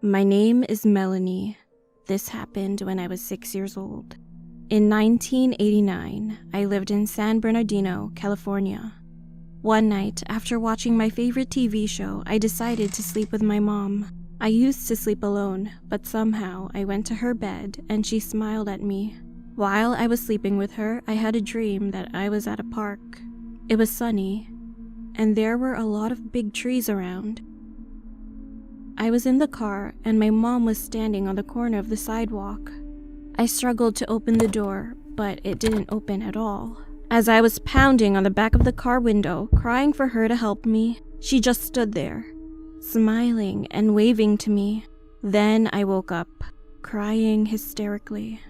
My name is Melanie. This happened when I was 6 years old. In 1989, I lived in San Bernardino, California. One night, after watching my favorite TV show, I decided to sleep with my mom. I used to sleep alone, but somehow I went to her bed and she smiled at me. While I was sleeping with her, I had a dream that I was at a park. It was sunny, and there were a lot of big trees around. I was in the car, and my mom was standing on the corner of the sidewalk. I struggled to open the door, but it didn't open at all. As I was pounding on the back of the car window, crying for her to help me, she just stood there, smiling and waving to me. Then I woke up, crying hysterically.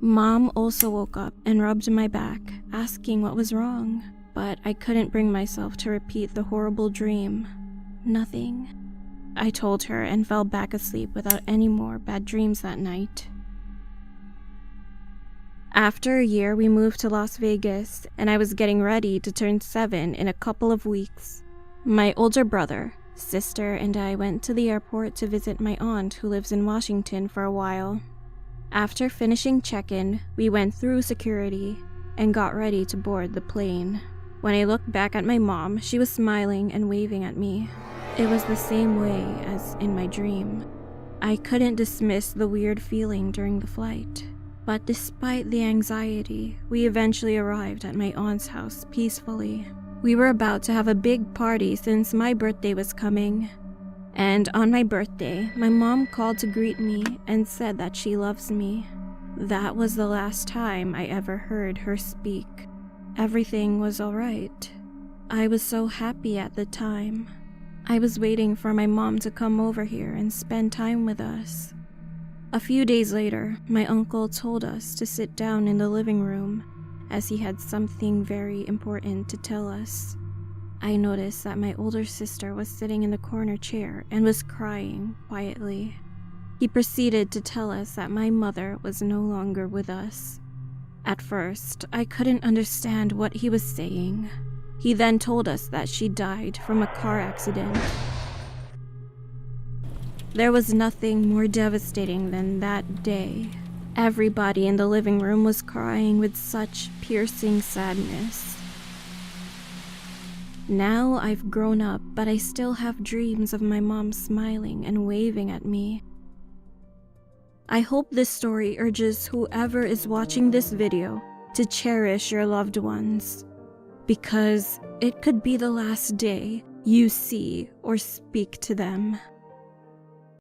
Mom also woke up and rubbed my back, asking what was wrong, but I couldn't bring myself to repeat the horrible dream. Nothing. I told her and fell back asleep without any more bad dreams that night. After a year, we moved to Las Vegas, and I was getting ready to turn 7 in a couple of weeks. My older brother, sister, and I went to the airport to visit my aunt who lives in Washington for a while. After finishing check-in, we went through security and got ready to board the plane. When I looked back at my mom, she was smiling and waving at me. It was the same way as in my dream. I couldn't dismiss the weird feeling during the flight. But despite the anxiety, we eventually arrived at my aunt's house peacefully. We were about to have a big party since my birthday was coming. And on my birthday, my mom called to greet me and said that she loves me. That was the last time I ever heard her speak. Everything was alright. I was so happy at the time. I was waiting for my mom to come over here and spend time with us. A few days later, my uncle told us to sit down in the living room as he had something very important to tell us. I noticed that my older sister was sitting in the corner chair and was crying quietly. He proceeded to tell us that my mother was no longer with us. At first, I couldn't understand what he was saying. He then told us that she died from a car accident. There was nothing more devastating than that day. Everybody in the living room was crying with such piercing sadness. Now I've grown up, but I still have dreams of my mom smiling and waving at me. I hope this story urges whoever is watching this video to cherish your loved ones, because it could be the last day you see or speak to them.